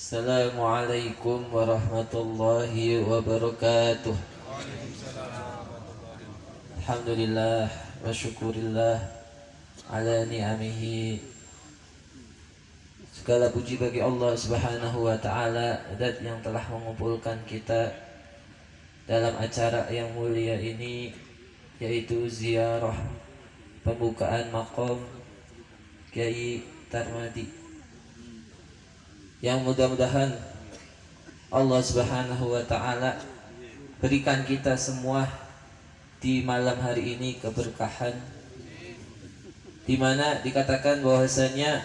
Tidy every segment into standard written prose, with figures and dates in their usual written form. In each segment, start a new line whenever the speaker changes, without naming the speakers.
Assalamualaikum warahmatullahi wabarakatuh. Alhamdulillah wa syukurillah ala ni'amihi. Segala puji bagi Allah Subhanahu wa ta'ala, zat yang telah mengumpulkan kita dalam acara yang mulia ini, yaitu ziarah pembukaan maqam Kiai Tarmadi, yang mudah-mudahan Allah Subhanahu wa ta'ala berikan kita semua di malam hari ini keberkahan, di mana dikatakan bahwasanya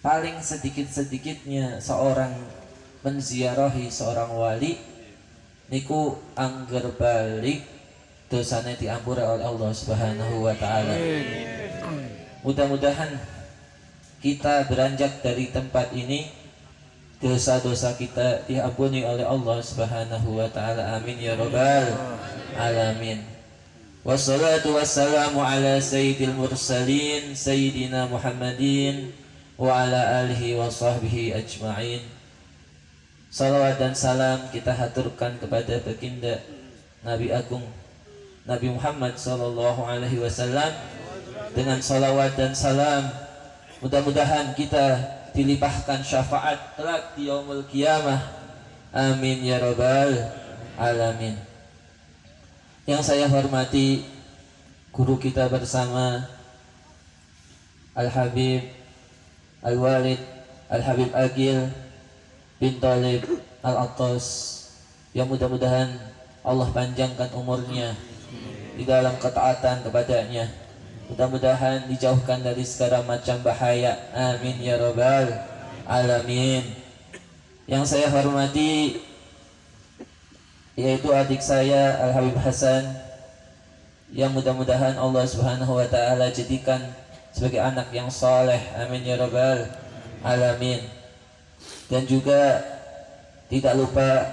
paling sedikit-sedikitnya seorang menziarahi seorang wali niku angger balik dosanya diampura oleh Allah Subhanahu wa ta'ala. Mudah-mudahan kita beranjak dari tempat ini, dosa-dosa kita diampuni oleh Allah Subhanahu wa ta'ala. Amin ya rabbal alamin. Wassalatu wassalamu ala sayyidil mursalin sayyidina Muhammadin wa ala alihi wa sahbihi ajma'in. Salawat dan salam kita haturkan kepada baginda Nabi Agung Nabi Muhammad sallallahu alaihi wasallam. Dengan salawat dan salam mudah-mudahan kita dilimpahkan syafaat kelak di yaumul qiyamah. Amin ya rabbal alamin. Yang saya hormati guru kita bersama Al-Habib Al-Walid Al-Habib Agil bin Talib Al-Attas, yang mudah-mudahan Allah panjangkan umurnya di dalam ketaatan kepadanya, mudah-mudahan dijauhkan dari segala macam bahaya. Amin ya rabbal alamin. Yang saya hormati yaitu adik saya Al-Habib Hasan, yang mudah-mudahan Allah Subhanahu wa ta'ala jadikan sebagai anak yang saleh. Amin ya rabbal alamin. Dan juga tidak lupa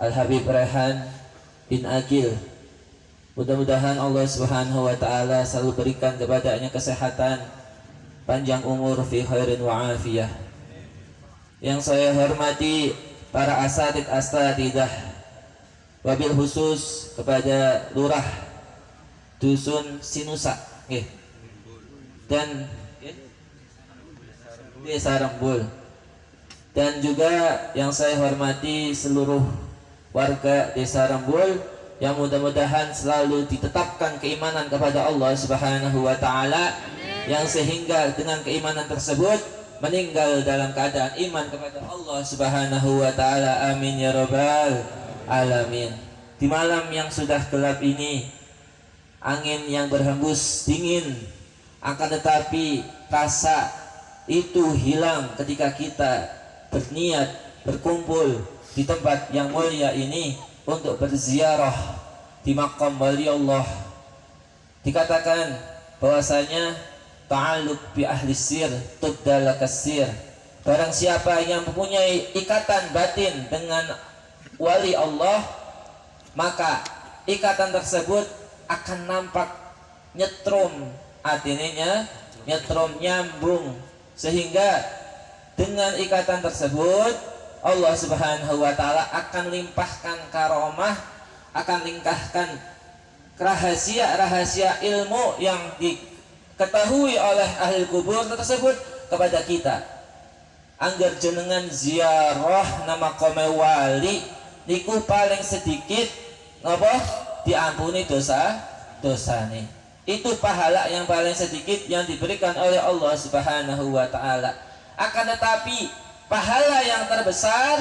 Al-Habib Rehan bin Agil, mudah-mudahan Allah Subhanahu wa ta'ala selalu berikan kepadanya kesehatan, panjang umur fi khairin wa afiyah. Yang saya hormati para asatid asatidah, wabil khusus kepada Lurah Dusun Sinusa dan Desa Rembul, dan juga yang saya hormati seluruh warga Desa Rembul, yang mudah-mudahan selalu ditetapkan keimanan kepada Allah Subhanahu wa ta'ala, yang sehingga dengan keimanan tersebut meninggal dalam keadaan iman kepada Allah Subhanahu wa ta'ala. Amin ya rabbal alamin. Di malam yang sudah gelap ini, angin yang berhembus dingin, akan tetapi rasa itu hilang ketika kita berniat berkumpul di tempat yang mulia ini untuk berziarah di maqam wali Allah. Dikatakan bahwasanya ta'alluq bi ahli sir tubdal kasir. Barang siapa yang mempunyai ikatan batin dengan wali Allah, maka ikatan tersebut akan nampak nyetrum, artinya nyetrum, nyambung, sehingga dengan ikatan tersebut Allah Subhanahu wa ta'ala akan limpahkan karomah, akan limpahkan rahasia-rahasia ilmu yang diketahui oleh ahli kubur tersebut kepada kita. Angger jenengan ziarah nama kome wali niku paling sedikit ngapa diampuni dosa nih. Itu pahala yang paling sedikit yang diberikan oleh Allah Subhanahu wa ta'ala. Akan tetapi pahala yang terbesar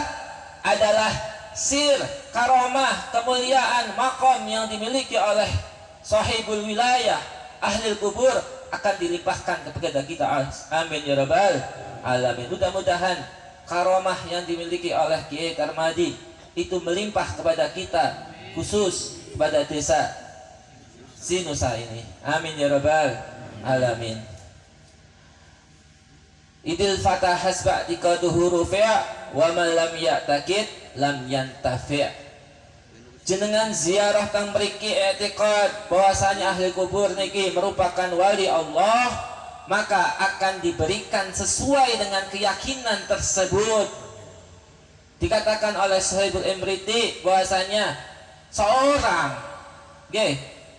adalah sir, karomah, kemuliaan, makom yang dimiliki oleh sahibul wilayah, ahli kubur, akan dilimpahkan kepada kita. Amin ya rabbal alamin. Mudah-mudahan karomah yang dimiliki oleh Kiai Tarmadi itu melimpah kepada kita, khusus kepada desa Sinusa ini. Amin ya rabbal alamin. Idil fatah hasba dikaduhu rufi' wa man lam ya'takid lam yantafi'. Jenengan ziarah kang mriki i'tiqad bahwasanya ahli kubur niki merupakan wali Allah, maka akan diberikan sesuai dengan keyakinan tersebut. Dikatakan oleh Sahibul Imriti bahwasanya seorang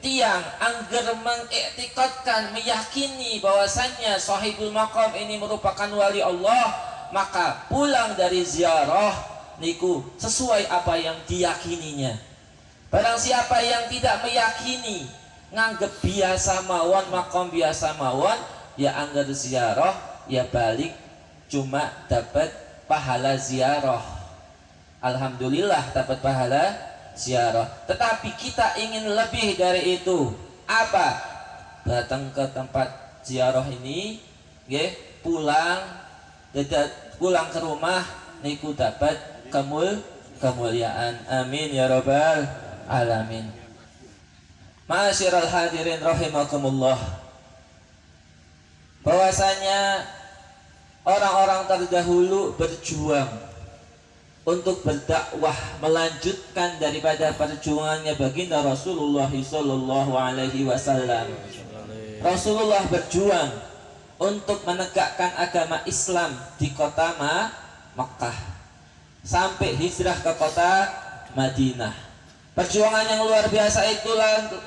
tiang angger mengiktikadkan, meyakini bahwasanya sahibul maqam ini merupakan wali Allah, maka pulang dari ziarah niku sesuai apa yang diyakininya. Barang siapa yang tidak meyakini, nganggep biasa mawon, maqam biasa mawon, ya angger ziarah, ya balik cuma dapat pahala ziarah. Alhamdulillah dapat pahala ziarah. Tetapi kita ingin lebih dari itu. Apa? Datang ke tempat ziarah ini, pulang ke rumah niku dapat kemuliaan. Amin ya rabbal alamin. Ma'asyiral hadirin rahimakumullah. Bahwasanya orang-orang terdahulu berjuang untuk berdakwah, melanjutkan daripada perjuangannya baginda Rasulullah sallallahu alaihi wasallam. Rasulullah berjuang untuk menegakkan agama Islam di kota Makkah sampai hijrah ke kota Madinah. Perjuangan yang luar biasa itu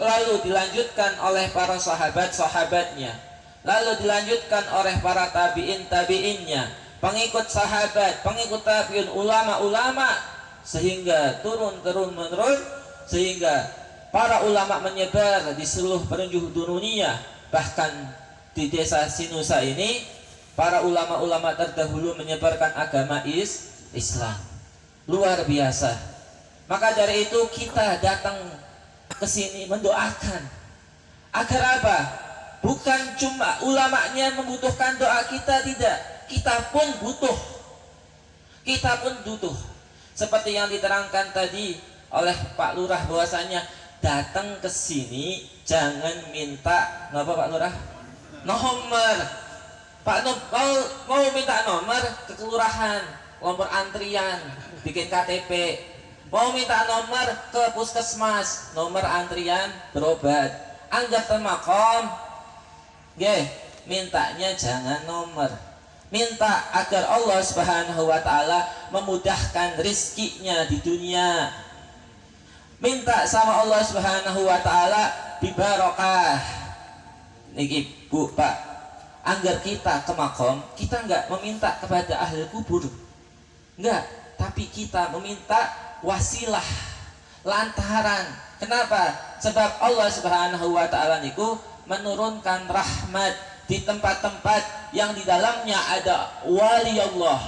lalu dilanjutkan oleh para sahabat-sahabatnya, lalu dilanjutkan oleh para tabi'in-tabi'innya, pengikut sahabat, pengikut tabi'in, ulama-ulama, sehingga turun-menurun, sehingga para ulama menyebar di seluruh penjuru dunia. Bahkan di desa Sinusa ini para ulama-ulama terdahulu menyebarkan agama Islam. Luar biasa. Maka dari itu kita datang ke sini mendoakan agar apa? Bukan cuma ulamanya membutuhkan doa kita, tidak. Kita pun butuh. Seperti yang diterangkan tadi oleh Pak Lurah bahwasanya datang ke sini jangan minta Pak Lurah? Nomor. Mau minta nomor ke kelurahan, nomor antrian, bikin KTP. Mau minta nomor ke puskesmas, nomor antrian berobat. Anggap temakom. Mintanya jangan nomor. Minta agar Allah Subhanahu wa taala memudahkan rizkinya di dunia. Minta sama Allah Subhanahu wa taala dibarokah. Niki Bu, Pak, agar kita ke makom, kita enggak meminta kepada ahli kubur. Enggak, tapi kita meminta wasilah, lantaran. Kenapa? Sebab Allah Subhanahu wa taala niku menurunkan rahmat di tempat-tempat yang di dalamnya ada wali Allah.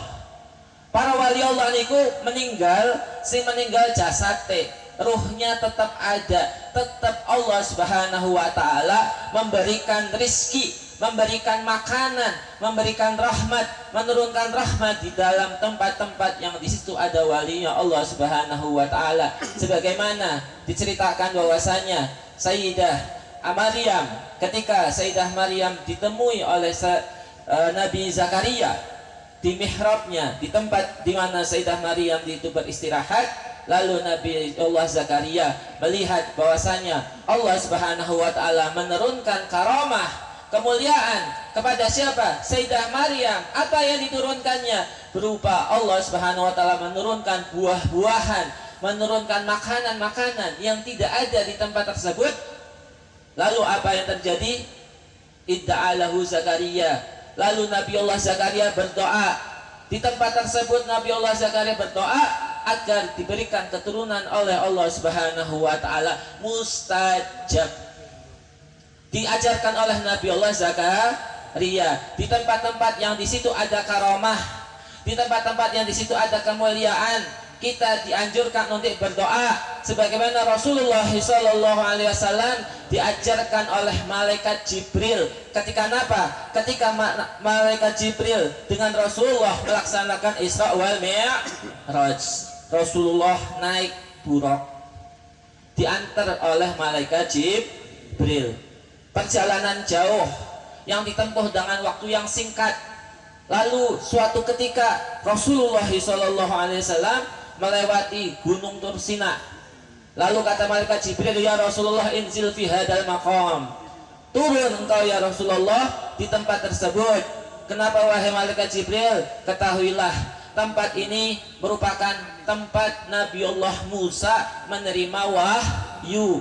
Para wali Allah niku meninggal jasad ruhnya tetap ada, tetap Allah Subhanahu wa taala memberikan rizki, memberikan makanan, memberikan rahmat, menurunkan rahmat di dalam tempat-tempat yang di situ ada walinya Allah Subhanahu wa taala. Sebagaimana diceritakan bahwasanya Sayyidah Maryam, ketika Sayyidah Maryam ditemui oleh Nabi Zakaria di mihrabnya, di tempat di mana Sayyidah Maryam itu beristirahat, lalu Nabi Allah Zakaria melihat bahwasanya Allah Subhanahu wa taala menurunkan karamah, kemuliaan kepada siapa? Sayyidah Maryam. Apa yang diturunkannya? Berupa Allah Subhanahu wa taala menurunkan buah-buahan, menurunkan makanan-makanan yang tidak ada di tempat tersebut. Lalu apa yang terjadi? Idda'alahu Zakaria. Lalu Nabi Allah Zakaria berdoa. Di tempat tersebut Nabi Allah Zakaria berdoa agar diberikan keturunan oleh Allah Subhanahu wa taala mustajab. Diajarkan oleh Nabi Allah Zakaria di tempat-tempat yang di situ ada karamah, di tempat-tempat yang di situ ada kemuliaan, kita dianjurkan untuk berdoa sebagaimana Rasulullah sallallahu alaihi wasallam diajarkan oleh malaikat Jibril ketika apa? Ketika malaikat Jibril dengan Rasulullah melaksanakan Isra wal Mi'raj. Rasulullah naik buraq diantar oleh malaikat Jibril. Perjalanan jauh yang ditempuh dengan waktu yang singkat. Lalu suatu ketika Rasulullah sallallahu alaihi wasallam melewati Gunung Tursina. Lalu kata malaikat Jibril, "Ya Rasulullah, inzil fi hadal maqam." turun engkau ya Rasulullah di tempat tersebut. Kenapa wahai malaikat Jibril? Ketahuilah tempat ini merupakan tempat Nabiullah Musa menerima wahyu.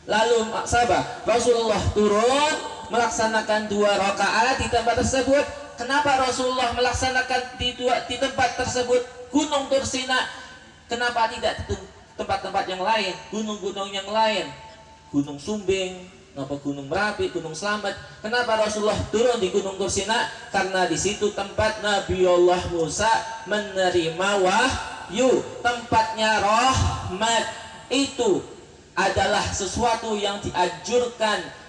Lalu sahabat Rasulullah turun melaksanakan 2 rakaat di tempat tersebut. Kenapa Rasulullah melaksanakan di tempat tersebut Gunung Tursina? Kenapa tidak di tempat-tempat yang lain, gunung-gunung yang lain, Gunung Sumbing, Gunung Merapi, Gunung Slamet? Kenapa Rasulullah turun di Gunung Tursina? Karena di situ tempat Nabiullah Musa menerima wahyu, tempatnya rahmat. Itu adalah sesuatu yang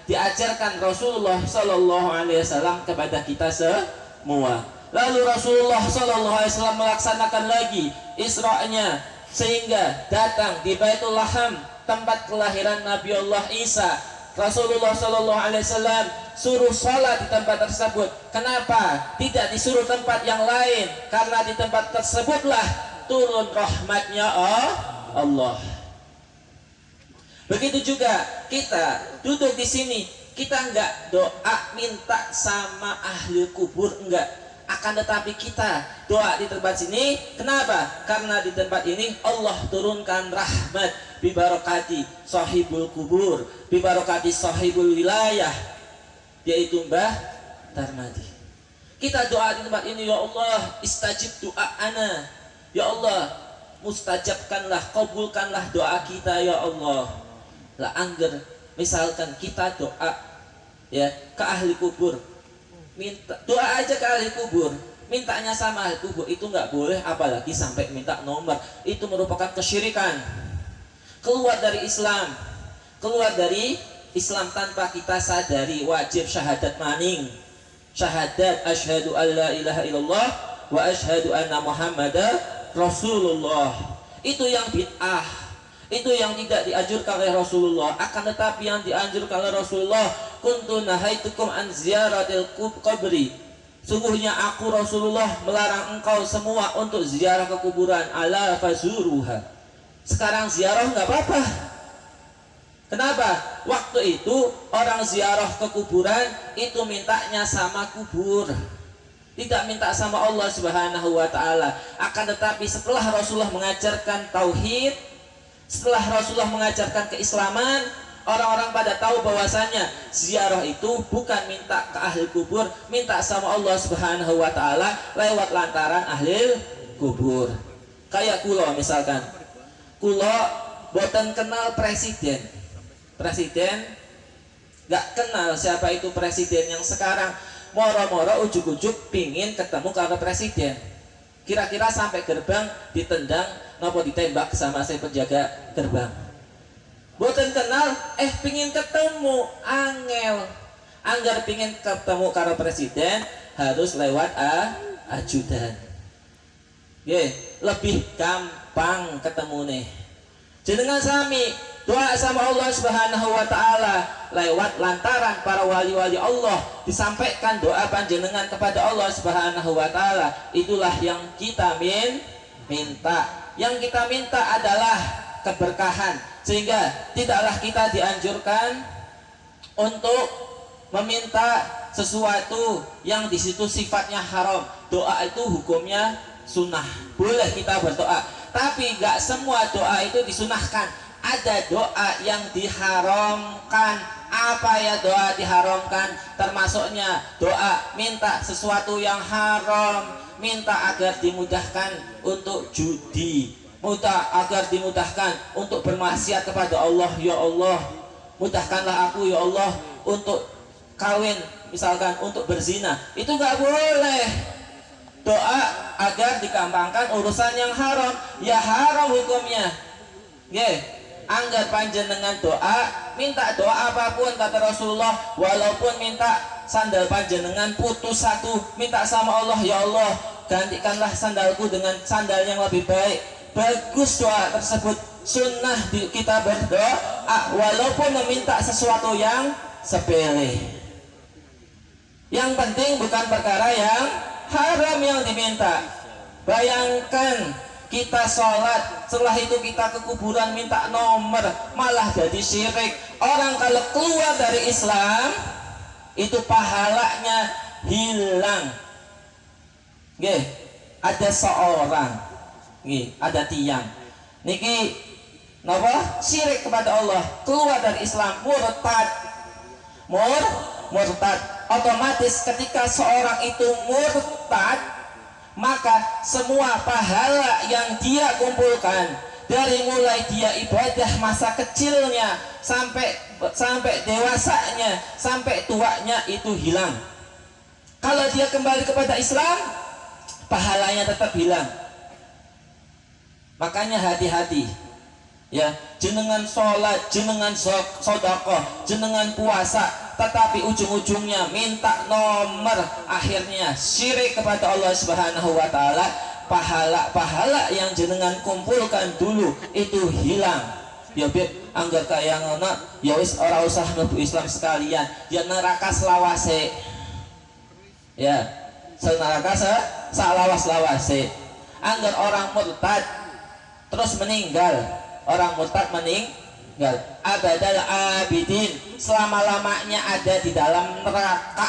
diajarkan Rasulullah Sallallahu Alaihi Wasallam kepada kita semua. Lalu Rasulullah Sallallahu Alaihi Wasallam melaksanakan lagi Isra'nya, sehingga datang di Baitul Laham, tempat kelahiran Nabi Allah Isa. Rasulullah Sallallahu Alaihi Wasallam suruh sholat di tempat tersebut. Kenapa tidak disuruh tempat yang lain? Karena di tempat tersebutlah turun rahmatnya Allah. Begitu juga kita duduk di sini, kita enggak doa minta sama ahli kubur, enggak. Akan tetapi kita doa di tempat sini. Kenapa? Karena di tempat ini Allah turunkan rahmat, bibarakati sahibul kubur, bibarakati sahibul wilayah, yaitu Mbah Tarmadi. Kita doa di tempat ini, ya Allah, istajib doa'ana, ya Allah, mustajabkanlah, kabulkanlah doa kita ya Allah. Lah angger misalkan kita doa ya ke ahli kubur, minta doa aja ke ahli kubur, mintanya sama ahli kubur, itu nggak boleh, apalagi sampai minta nomor. Itu merupakan kesyirikan, keluar dari Islam, keluar dari Islam tanpa kita sadari. Wajib syahadat maning, syahadat asyhadu alla ilaha illallah wa asyhadu anna muhammadar rasulullah. Itu yang bid'ah, itu yang tidak dianjurkan oleh Rasulullah. Akan tetapi yang dianjurkan oleh Rasulullah, kuntu nahaitukum an ziyaratil qabri, sungguhnya aku Rasulullah melarang engkau semua untuk ziarah ke kuburan, ala fazuruha. Sekarang ziarah nggak apa-apa. Kenapa? Waktu itu orang ziarah ke kuburan itu mintanya sama kubur, tidak minta sama Allah Subhanahu wa ta'ala. Akan tetapi setelah Rasulullah mengajarkan tauhid, setelah Rasulullah mengajarkan keislaman, orang-orang pada tahu bahwasanya ziarah itu bukan minta ke ahli kubur, minta sama Allah Subhanahu wa ta'ala lewat lantaran ahli kubur. Kayak kulo misalkan, kulo boten kenal presiden gak kenal siapa itu presiden yang sekarang, moro-moro ujuk-ujuk pingin ketemu karo presiden. Kira-kira sampai gerbang ditendang nopo ditembak sama saya penjaga gerbang. Boten kenal, pingin ketemu, anggar pingin ketemu karo presiden harus lewat ajudan. Lebih gampang ketemu nih. Jenengan sami doa sama Allah Subhanahu wa ta'ala lewat lantaran para wali-wali Allah, disampaikan doa panjenengan kepada Allah Subhanahu wa ta'ala. Itulah yang kita minta. Yang kita minta adalah keberkahan, sehingga tidaklah kita dianjurkan untuk meminta sesuatu yang di situ sifatnya haram. Doa itu hukumnya sunnah, boleh kita berdoa, tapi gak semua doa itu disunahkan. Ada doa yang diharamkan. Apa ya doa diharamkan? Termasuknya doa minta sesuatu yang haram, minta agar dimudahkan untuk judi, minta agar dimudahkan untuk bermaksiat kepada Allah. Ya Allah, mudahkanlah aku ya Allah untuk kawin, misalkan untuk berzina. Itu gak boleh. Doa agar digampangkan urusan yang haram, ya haram hukumnya. Anggar panjenengan doa, minta doa apapun kata Rasulullah, walaupun minta sandal panjenengan putus satu, minta sama Allah, ya Allah gantikanlah sandalku dengan sandal yang lebih baik. Bagus doa tersebut, sunnah kita berdoa walaupun meminta sesuatu yang sepele. Yang penting bukan perkara yang haram yang diminta. Bayangkan kita sholat, setelah itu kita ke kuburan minta nomor, malah jadi syirik. Orang kalau keluar dari Islam itu pahalanya hilang. Nggih, ada seorang, nggih, ada tiang niki napa syirik kepada Allah, keluar dari Islam, murtad. Otomatis ketika seorang itu murtad, maka semua pahala yang dia kumpulkan dari mulai dia ibadah masa kecilnya sampai dewasanya, sampai tuanya itu hilang. Kalau dia kembali kepada Islam, pahalanya tetap hilang. Makanya hati-hati ya, jenengan sholat, jenengan sedekah, jenengan puasa, tetapi ujung-ujungnya minta nomor, akhirnya syirik kepada Allah Subhanahu wa taala. Pahala-pahala yang jenengan kumpulkan dulu itu hilang. Ya beb, anggar kaya ngono, ya wis ora usah mlebu Islam sekalian, ya neraka selawase. Ya, neraka salawas-lawase. Anggar orang murtad terus meninggal, orang murtad meninggal abadal abidin, selama-lamanya ada di dalam neraka.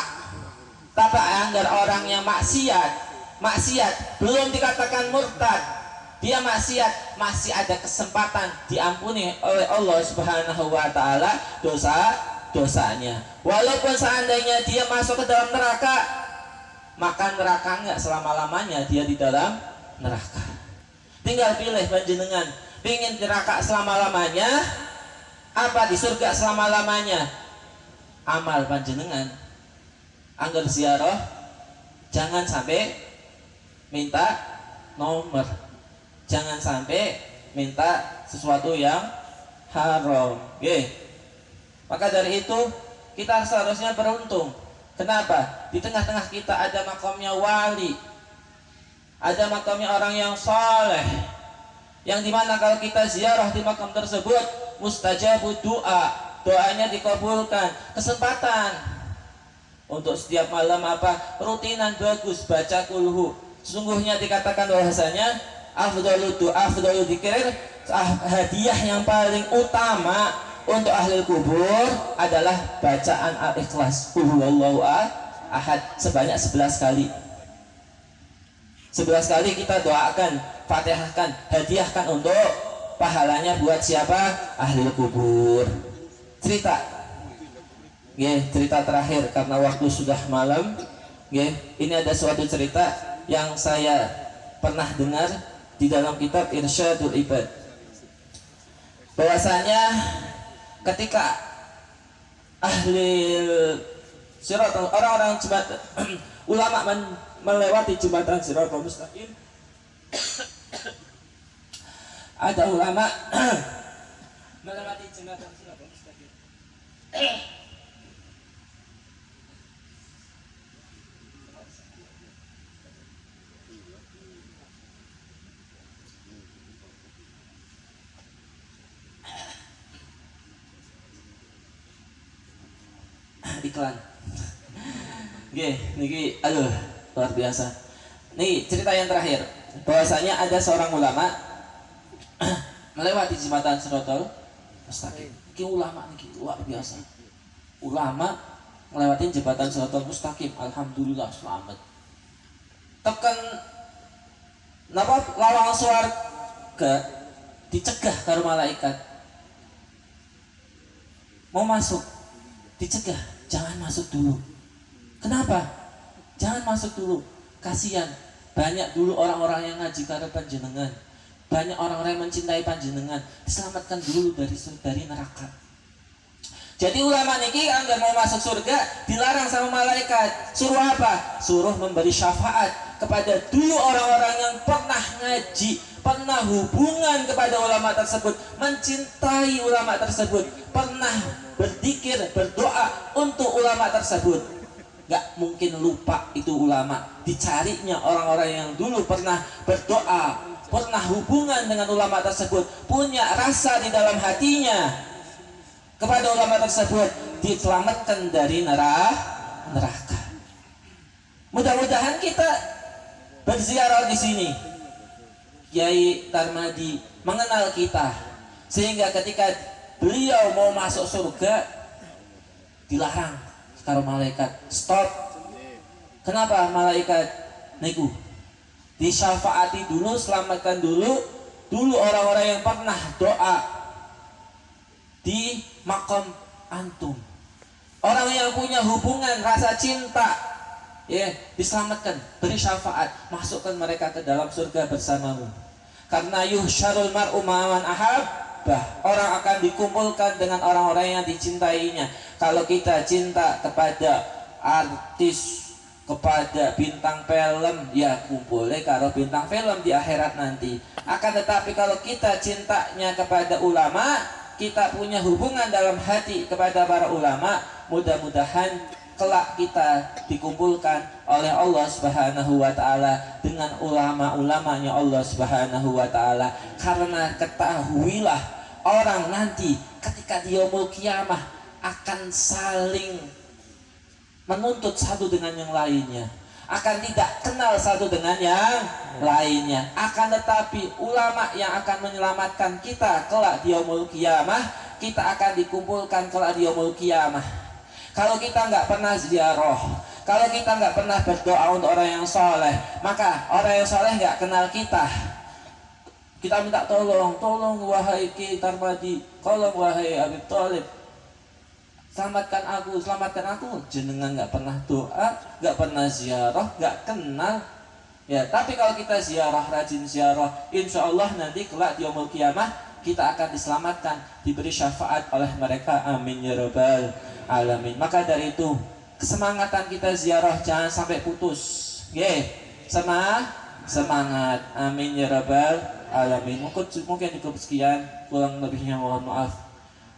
Tapi anggar orang yang maksiat belum dikatakan murtad, dia maksiat, masih ada kesempatan diampuni oleh Allah Subhanahu wa taala dosanya. Walaupun seandainya dia masuk ke dalam neraka, maka neraka enggak selama-lamanya dia di dalam neraka. Tinggal pilih panjenengan, pingin neraka selama-lamanya apa di surga selama-lamanya. Amal panjenengan anggar ziarah jangan sampai minta nomor, jangan sampai minta sesuatu yang haram. Maka dari itu kita seharusnya beruntung. Kenapa? Di tengah-tengah kita ada makamnya wali, ada makamnya orang yang saleh, yang dimana kalau kita ziarah di makam tersebut mustajabud doa, doanya dikabulkan. Kesempatan untuk setiap malam rutinan bagus baca kulhu. Sesungguhnya dikatakan bahwasanya afdhalu du'a afdhalu dzikir, hadiah yang paling utama untuk ahli kubur adalah bacaan al-ikhlas, qul huwallahu ahad, sebanyak 11 kali. 11 kali kita doakan, fatihahkan, hadiahkan untuk pahalanya buat siapa? Ahli kubur. Cerita terakhir karena waktu sudah malam. Ini ada suatu cerita yang saya pernah dengar di dalam kitab Irsyadul Ibad, bahwasanya ketika ahli sirat, orang-orang ulama melewati jembatan Siratal Mustaqim, ada ulama melewati jembatan Siratal Mustaqim. Iklan. Niki aduh luar biasa. Nih cerita yang terakhir, bahwasanya ada seorang ulama melewati jembatan Siratal Mustaqim. Niki ulama niki luar biasa. Ulama melewati jembatan Siratal Mustaqim, alhamdulillah selamat. Tekan napa lawang swarga dicegah karo malaikat. Mau masuk dicegah, jangan masuk dulu. Kenapa? Jangan masuk dulu. Kasihan. Banyak dulu orang-orang yang ngaji karo panjenengan. Banyak orang-orang yang mencintai panjenengan. Diselamatkan dulu dari neraka. Jadi ulama niki anggar mau masuk surga dilarang sama malaikat. Suruh apa? Suruh memberi syafaat kepada dulu orang-orang yang pernah ngaji, pernah hubungan kepada ulama tersebut, mencintai ulama tersebut, pernah berzikir, berdoa untuk ulama tersebut. Gak mungkin lupa itu ulama. Dicarinya orang-orang yang dulu pernah berdoa, pernah hubungan dengan ulama tersebut, punya rasa di dalam hatinya kepada ulama tersebut, diselamatkan dari neraka. Mudah-mudahan kita berziarah di sini, Kiai Tarmadi mengenal kita, sehingga ketika beliau mau masuk surga dilarang karo malaikat, stop. Kenapa malaikat niku? Disyafaati dulu, selamatkan dulu orang-orang yang pernah doa di makam antum. Orang yang punya hubungan rasa cinta, ya, diselamatkan, beri syafaat, masukkan mereka ke dalam surga bersamamu. Karena yuhsyarul mar'u ma'aman ahabbah, orang akan dikumpulkan dengan orang-orang yang dicintainya. Kalau kita cinta kepada artis, kepada bintang film, ya kumpulnya karo bintang film di akhirat nanti. Akan tetapi kalau kita cintanya kepada ulama, kita punya hubungan dalam hati kepada para ulama, mudah-mudahan kelak kita dikumpulkan oleh Allah Subhanahu wa taala dengan ulama-ulamanya Allah Subhanahu wa taala. Karena ketahuilah, orang nanti ketika di yaumul kiamah akan saling menuntut satu dengan yang lainnya, akan tidak kenal satu dengan yang lainnya. Akan tetapi ulama yang akan menyelamatkan kita kelak di yaumul kiamah, kita akan dikumpulkan kelak di yaumul kiamah. Kalau kita nggak pernah ziarah, kalau kita nggak pernah berdoa untuk orang yang soleh, maka orang yang soleh nggak kenal kita. Kita minta tolong wahai Ki Tarmadi, tolong wahai Habib Thalib, selamatkan aku. Jenengan nggak pernah doa, nggak pernah ziarah, nggak kenal. Ya, tapi kalau kita ziarah, rajin ziarah, insya Allah nanti kelak di yaumul kiamah kita akan diselamatkan, diberi syafaat oleh mereka. Amin ya rabbal alamin. Maka dari itu, kesemangatan kita ziarah jangan sampai putus. Semangat. Amin ya rabbal alamin. Mungkin cukup sekian, kurang lebihnya mohon maaf.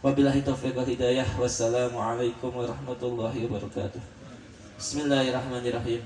Wabillahi taufiq wal hidayah. Wassalamualaikum warahmatullahi wabarakatuh. Bismillahirrahmanirrahim.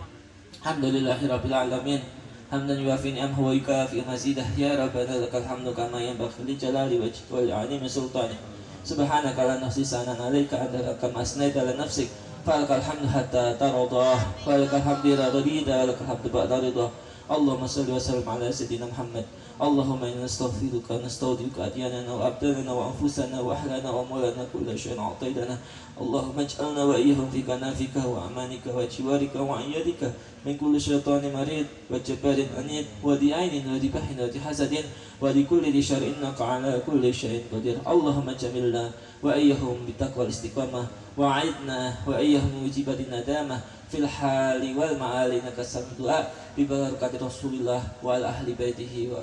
Alhamdulillahirabbil alamin. Hamdan yuwafi ni'amahu wa yukafi mazidah. Ya rabbana lakal hamdu kama yanbaghi li jalali wajhika wa li 'azimi sultanik. Subhanaka la nahsi sanan 'alaika anta kama asnaita ala nafsik. Falakal hamdu hatta tardah, falakal hamdu ila radida, lakal hamdu ba'da ridha. Allahumma salli wa sallim ala sayyidina Muhammad. Allahumma inna nastaghfiruka nastaghfiruka adyanana wa abdana wa anfusana wa ahlana wa maulana kulla syai'in a'taitana. Allahumma ij'alna wa iyyahum fi kanafika wa amanika wa jiwarika wa ayyadika min kulli syaitanin marid wa jabbarin anid wa di ainin wa di bahin wa di hasadin wa di kulli di syar'in innaka ala kulli syai'in qadir. Allahumma jamilna wa iyyahum bitaqwal istiqamah wa a'idna wa iyyahum ujibatin nadamah fil hali wal ma'ali nakasam du'a bi barakati Rasulillah wa al ahli baitihi wa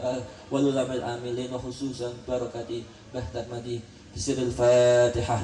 wal ulama al amilin wa khususan barakati Bahtar Madi bisiril Fatihah.